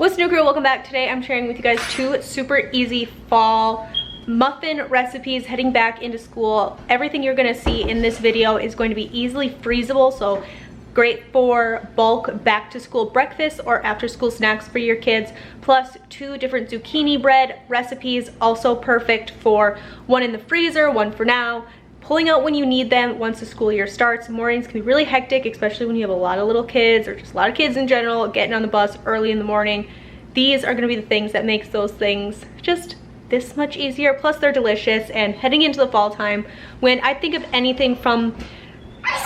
What's new, crew? Welcome back. Today I'm sharing with you guys two super easy fall muffin recipes heading back into school. Everything you're going to see in this video is going to be easily freezable, so great for bulk back to school breakfast or after school snacks for your kids, plus two different zucchini bread recipes, also perfect for one in the freezer, one for now, pulling out when you need them once the school year starts. Mornings can be really hectic, especially when you have a lot of little kids or just a lot of kids in general, getting on the bus early in the morning. These are going to be the things that makes those things just this much easier, plus they're delicious. And heading into the fall time, when I think of anything from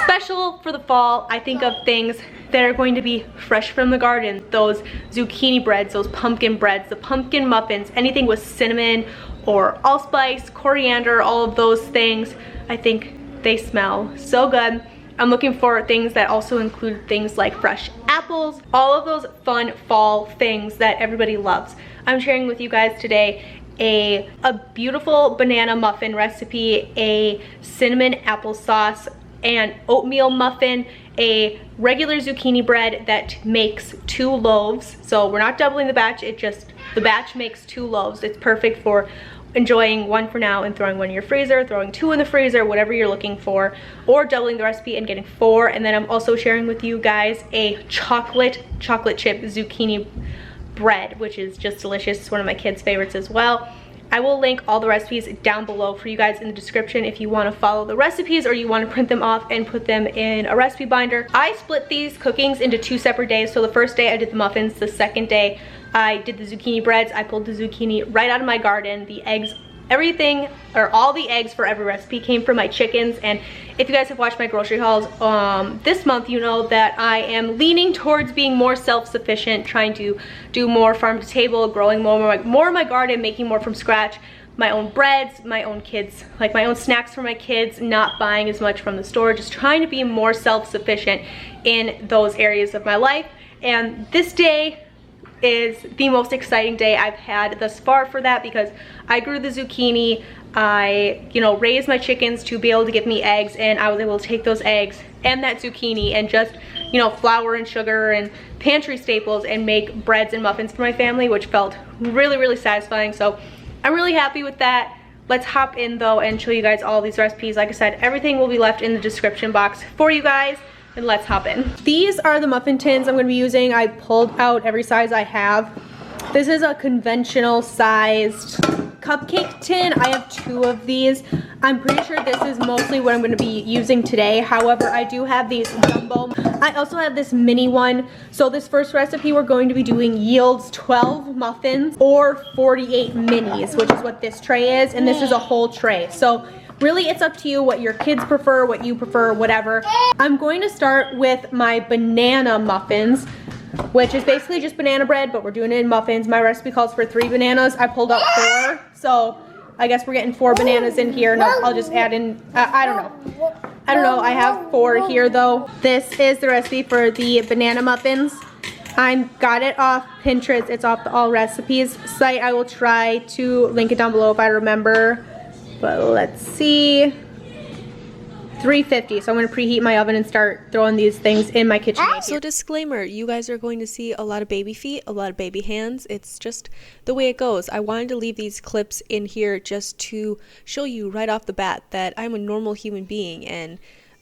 special for the fall, I think of things that are going to be fresh from the garden. Those zucchini breads, those pumpkin breads, the pumpkin muffins, anything with cinnamon or allspice, coriander, all of those things. I think they smell so good. I'm looking for things that also include things like fresh apples, all of those fun fall things that everybody loves. I'm sharing with you guys today a beautiful banana muffin recipe, a cinnamon applesauce and oatmeal muffin, a regular zucchini bread that makes 2 loaves. So we're not doubling the batch, the batch makes 2 loaves. It's perfect for enjoying one for now and throwing one in your freezer, throwing 2 in the freezer, whatever you're looking for, or doubling the recipe and getting 4. And then I'm also sharing with you guys a chocolate chip zucchini bread, which is just delicious. It's one of my kids' favorites as well. I will link all the recipes down below for you guys in the description if you want to follow the recipes or you want to print them off and put them in a recipe binder. I split these cookings into 2 separate days. So the first day I did the muffins, the second day I did the zucchini breads. I pulled the zucchini right out of my garden. The eggs, everything, or all the eggs for every recipe came from my chickens. And if you guys have watched my grocery hauls this month, you know that I am leaning towards being more self-sufficient, trying to do more farm to table, growing more of my garden, making more from scratch, my own breads, my own kids, like my own snacks for my kids, not buying as much from the store, just trying to be more self-sufficient in those areas of my life. And this day is the most exciting day I've had thus far for that, because I grew the zucchini, I raised my chickens to be able to give me eggs, and I was able to take those eggs and that zucchini and just flour and sugar and pantry staples and make breads and muffins for my family, which felt really satisfying. So I'm really happy with that. Let's hop in though and show you guys all these recipes. Like I said, everything will be left in the description box for you guys. And let's hop in. These are the muffin tins I'm going to be using. I pulled out every size I have. This is a conventional sized cupcake tin. I have 2 of these. I'm pretty sure this is mostly what I'm going to be using today. However, I do have these jumbo. I also have this mini one. So this first recipe we're going to be doing yields 12 muffins or 48 minis, which is what this tray is. And this is a whole tray. So really, it's up to you what your kids prefer, what you prefer, whatever. I'm going to start with my banana muffins, which is basically just banana bread, but we're doing it in muffins. My recipe calls for 3 bananas. I pulled out 4, so I guess we're getting 4 bananas in here. And I'll just add in, I don't know. I have 4 here though. This is the recipe for the banana muffins. I got it off Pinterest. It's off the All Recipes site. I will try to link it down below if I remember. But let's see, 350. So I'm going to preheat my oven and start throwing these things in my KitchenAid. So disclaimer, you guys are going to see a lot of baby feet, a lot of baby hands. It's just the way it goes. I wanted to leave these clips in here just to show you right off the bat that I'm a normal human being. And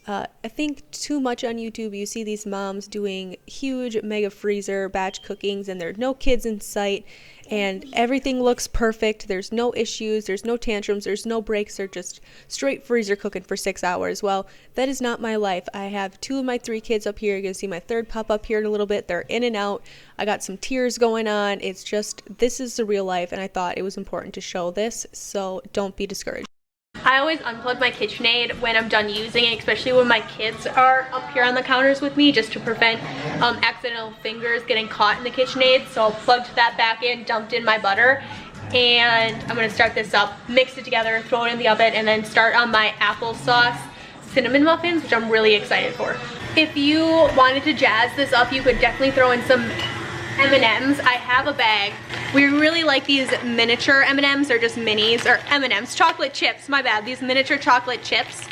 I think too much on YouTube, you see these moms doing huge mega freezer batch cookings and there are no kids in sight and everything looks perfect. There's no issues, there's no tantrums, there's no breaks. They're just straight freezer cooking for 6 hours. Well, that is not my life. I have 2 of my 3 kids up here. You're gonna see my 3rd pop up here in a little bit. They're in and out. I got some tears going on. It's just, this is the real life, and I thought it was important to show this, so don't be discouraged. I always unplug my KitchenAid when I'm done using it, especially when my kids are up here on the counters with me, just to prevent accidental fingers getting caught in the KitchenAid. So I plugged that back in, dumped in my butter, and I'm going to start this up, mix it together, throw it in the oven, and then start on my applesauce cinnamon muffins, which I'm really excited for. If you wanted to jazz this up, you could definitely throw in some M&Ms. I have a bag. We really like these miniature M&Ms. They're just minis, or M&Ms, chocolate chips, my bad. These miniature chocolate chips.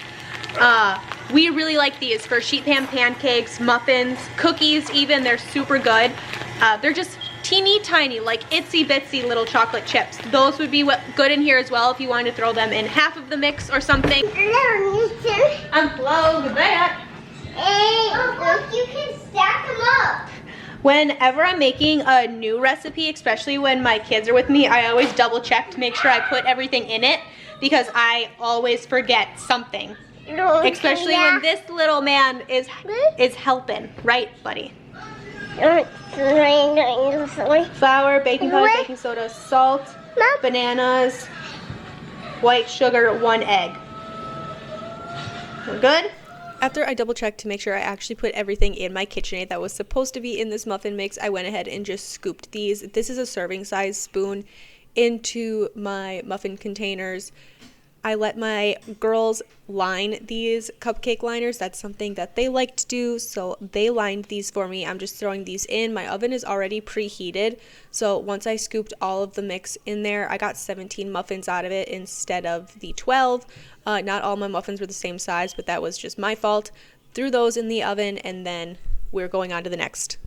We really like these for sheet pan pancakes, muffins, cookies even. They're super good. They're just teeny tiny, like itsy bitsy little chocolate chips. Those would be good in here as well if you wanted to throw them in half of the mix or something. Unplug that. Hey, look, you can stack them up. Whenever I'm making a new recipe, especially when my kids are with me, I always double check to make sure I put everything in it because I always forget something. Especially when this little man is helping, right, buddy? Flour, baking powder, baking soda, salt, bananas, white sugar, 1 egg. We're good? After I double checked to make sure I actually put everything in my KitchenAid that was supposed to be in this muffin mix, I went ahead and just scooped these. This is a serving size spoon into my muffin containers. I let my girls line these cupcake liners. That's something that they like to do, so they lined these for me. I'm just throwing these in. My oven is already preheated, so once I scooped all of the mix in there, I got 17 muffins out of it instead of the 12. Not all my muffins were the same size, but that was just my fault. Threw those in the oven, and then we're going on to the next.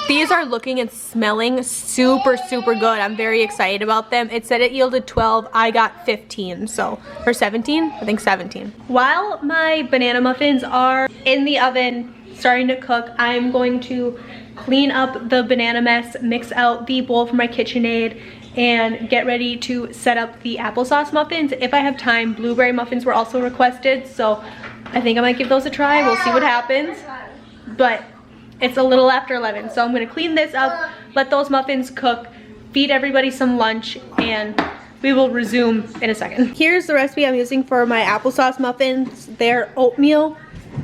These are looking and smelling super, super good. I'm very excited about them. It said it yielded 12. I got 15, so, or 17? I think 17. While my banana muffins are in the oven starting to cook, I'm going to clean up the banana mess, mix out the bowl for my KitchenAid, and get ready to set up the applesauce muffins. If I have time, blueberry muffins were also requested, so I think I might give those a try. We'll see what happens. But it's a little after 11, so I'm gonna clean this up, let those muffins cook, feed everybody some lunch, and we will resume in a second. Here's the recipe I'm using for my applesauce muffins. They're oatmeal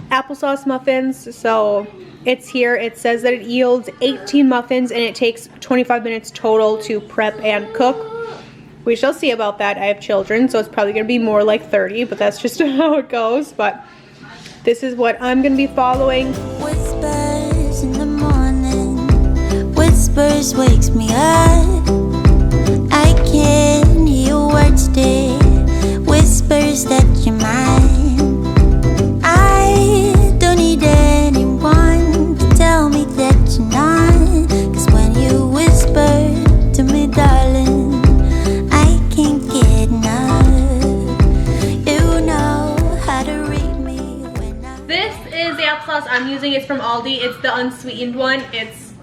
applesauce muffins, so it's here. It says that it yields 18 muffins and it takes 25 minutes total to prep and cook. We shall see about that. I have children, so it's probably gonna be more like 30, but that's just how it goes. But this is what I'm gonna be following. Whispers in the morning, whispers wakes me up. I can hear your words, dear, whispers that you're mine. I don't need anyone to tell me that you're not, 'cause when you whisper to me, darling, I can't get enough. You know how to read me when I... This is the applesauce I'm using. It's from Aldi. It's the unsweetened one. It's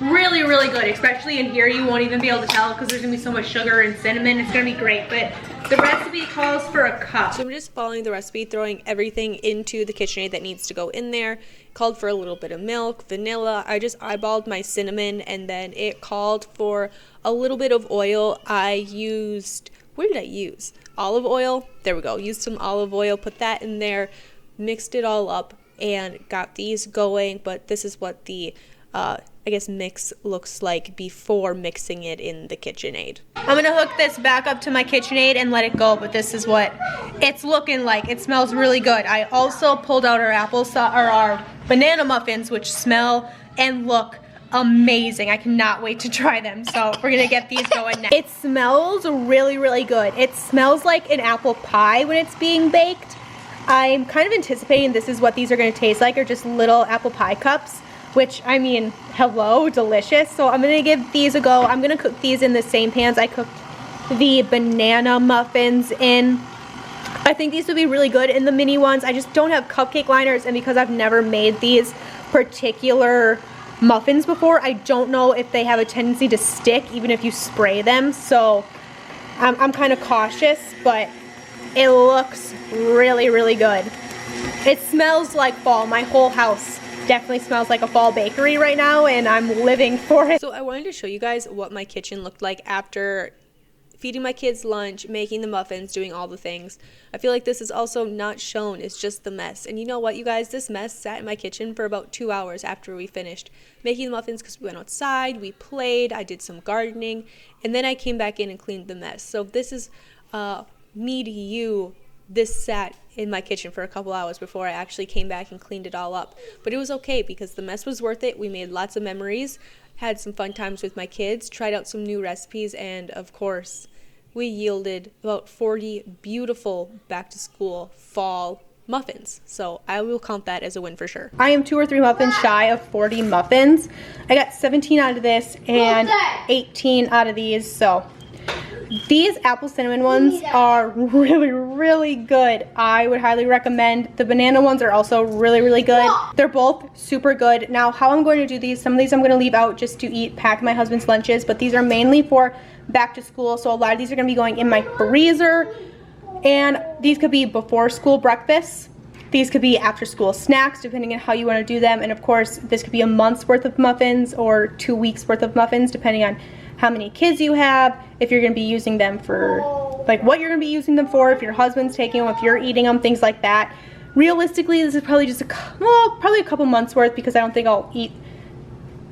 really, really good, especially in here. You won't even be able to tell because there's gonna be so much sugar and cinnamon. It's gonna be great, but the recipe calls for a cup. So I'm just following the recipe, throwing everything into the KitchenAid that needs to go in there. Called for a little bit of milk, vanilla. I just eyeballed my cinnamon, and then it called for a little bit of oil. I used, what did I use? Olive oil. There we go. Used some olive oil, put that in there, mixed it all up, and got these going. But this is what the I guess mix looks like before mixing it in the KitchenAid. I'm gonna hook this back up to my KitchenAid and let it go, but this is what it's looking like. It smells really good. I also pulled out our applesauce, or our banana muffins, which smell and look amazing. I cannot wait to try them. So we're gonna get these going next. It smells really, really good. It smells like an apple pie when it's being baked. I'm kind of anticipating this is what these are gonna taste like, or just little apple pie cups. Which, I mean, hello, delicious. So I'm gonna give these a go. I'm gonna cook these in the same pans I cooked the banana muffins in. I think these would be really good in the mini ones. I just don't have cupcake liners, and because I've never made these particular muffins before, I don't know if they have a tendency to stick even if you spray them. So I'm kind of cautious, but it looks really, really good. It smells like fall. My whole house definitely smells like a fall bakery right now, and I'm living for it. So I wanted to show you guys what my kitchen looked like after feeding my kids lunch, making the muffins, doing all the things. I feel like this is also not shown. It's just the mess. And you know what, you guys? This mess sat in my kitchen for about 2 hours after we finished making the muffins, because we went outside, we played, I did some gardening, and then I came back in and cleaned the mess. So this is me to you. This sat in my kitchen for a couple hours before I actually came back and cleaned it all up. But it was okay because the mess was worth it. We made lots of memories, had some fun times with my kids, tried out some new recipes, and of course, we yielded about 40 beautiful back-to-school fall muffins. So I will count that as a win for sure. I am 2 or 3 muffins shy of 40 muffins. I got 17 out of this and 18 out of these. So these apple cinnamon ones are really good. I would highly recommend. The banana ones are also really good. They're both super good. Now how I'm going to do these, some of these I'm going to leave out just to pack my husband's lunches, but these are mainly for back to school. So a lot of these are going to be going in my freezer, and these could be before school breakfasts. These could be after school snacks, depending on how you want to do them. And of course, this could be a month's worth of muffins or 2 weeks worth of muffins, depending on how many kids you have, if you're going to be using them for, like what you're going to be using them for, if your husband's taking them, if you're eating them, things like that. Realistically, this is probably just probably a couple months worth, because I don't think I'll eat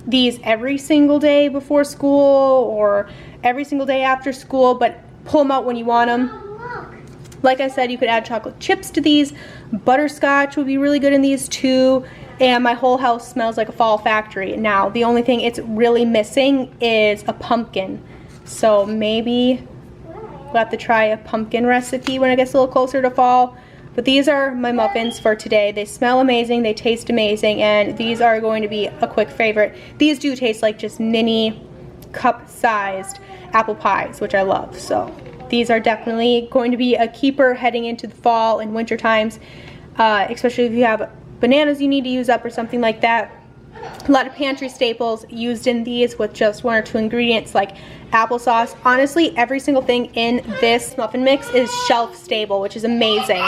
these every single day before school or every single day after school, but pull them out when you want them. Like I said, you could add chocolate chips to these. Butterscotch would be really good in these too. And my whole house smells like a fall factory. Now, the only thing it's really missing is a pumpkin. So maybe we'll have to try a pumpkin recipe when it gets a little closer to fall. But these are my muffins for today. They smell amazing, they taste amazing, and these are going to be a quick favorite. These do taste like just mini cup-sized apple pies, which I love. So these are definitely going to be a keeper heading into the fall and winter times, especially if you have bananas you need to use up or something like that. A lot of pantry staples used in these with just 1 or 2 ingredients like applesauce. Honestly, every single thing in this muffin mix is shelf stable, which is amazing.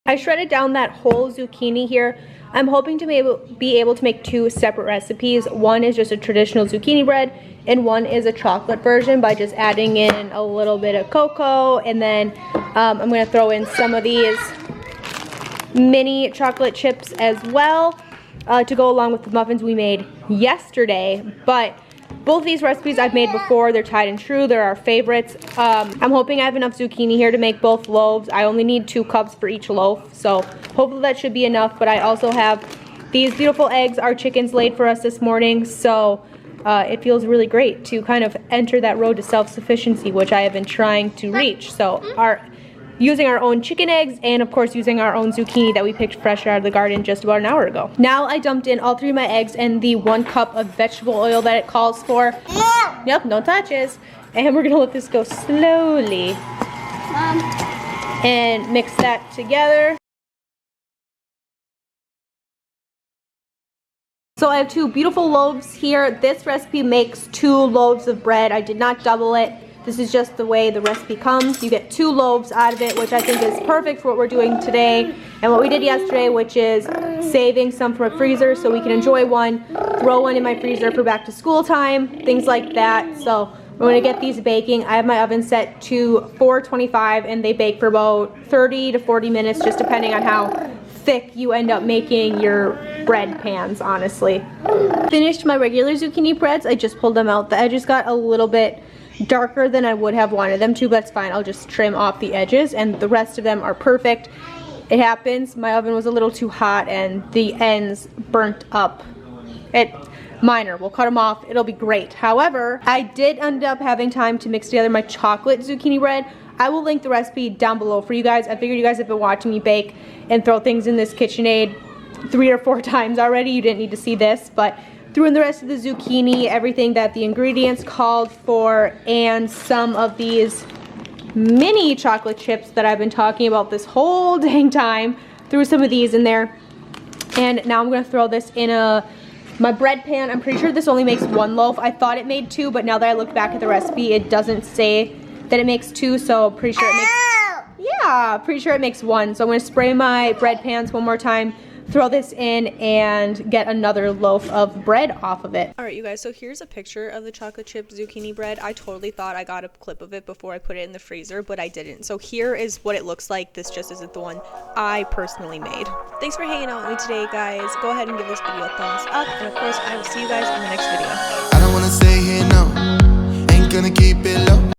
I shredded down that whole zucchini here. I'm hoping to be able to make 2 separate recipes. One is just a traditional zucchini bread, and one is a chocolate version by just adding in a little bit of cocoa, and then I'm going to throw in some of these mini chocolate chips as well to go along with the muffins we made yesterday. But both these recipes I've made before. They're tried and true. They're our favorites. I'm hoping I have enough zucchini here to make both loaves. I only need 2 cups for each loaf, so hopefully that should be enough. But I also have these beautiful eggs our chickens laid for us this morning, so it feels really great to kind of enter that road to self-sufficiency, which I have been trying to reach. So using our own chicken eggs, and of course using our own zucchini that we picked fresh out of the garden just about an hour ago. Now I dumped in all 3 of my eggs and the 1 cup of vegetable oil that it calls for. Yep, no touches. And we're gonna let this go slowly. And mix that together. So I have 2 beautiful loaves here. This recipe makes 2 loaves of bread. I did not double it. This is just the way the recipe comes. You get 2 loaves out of it, which I think is perfect for what we're doing today and what we did yesterday, which is saving some from a freezer so we can enjoy one, throw one in my freezer for back to school time, things like that. So we're going to get these baking. I have my oven set to 425, and they bake for about 30 to 40 minutes, just depending on how thick you end up making your bread pans, honestly. Finished my regular zucchini breads. I just pulled them out. The edges got a little bit darker than I would have wanted them to, but it's fine. I'll just trim off the edges, and the rest of them are perfect. It happens. My oven was a little too hot and the ends burnt up. Minor. We'll cut them off. It'll be great. However, I did end up having time to mix together my chocolate zucchini bread. I will link the recipe down below for you guys. I figured you guys have been watching me bake and throw things in this KitchenAid 3 or 4 times already. You didn't need to see this, but threw in the rest of the zucchini, everything that the ingredients called for, and some of these mini chocolate chips that I've been talking about this whole dang time. Threw some of these in there, and now I'm going to throw this in my bread pan. I'm pretty sure this only makes 1 loaf. I thought it made 2, but now that I look back at the recipe, it doesn't say that it makes 2, so pretty sure it makes, yeah, pretty sure it makes 1. So I'm going to spray my bread pans one more time, throw this in, and get another loaf of bread off of it. Alright you guys, so here's a picture of the chocolate chip zucchini bread. I totally thought I got a clip of it before I put it in the freezer, but I didn't. So here is what it looks like. This just isn't the one I personally made. Thanks for hanging out with me today, guys. Go ahead and give this video a thumbs up, and of course I will see you guys in the next video. I don't wanna stay here, no. Ain't gonna keep it low.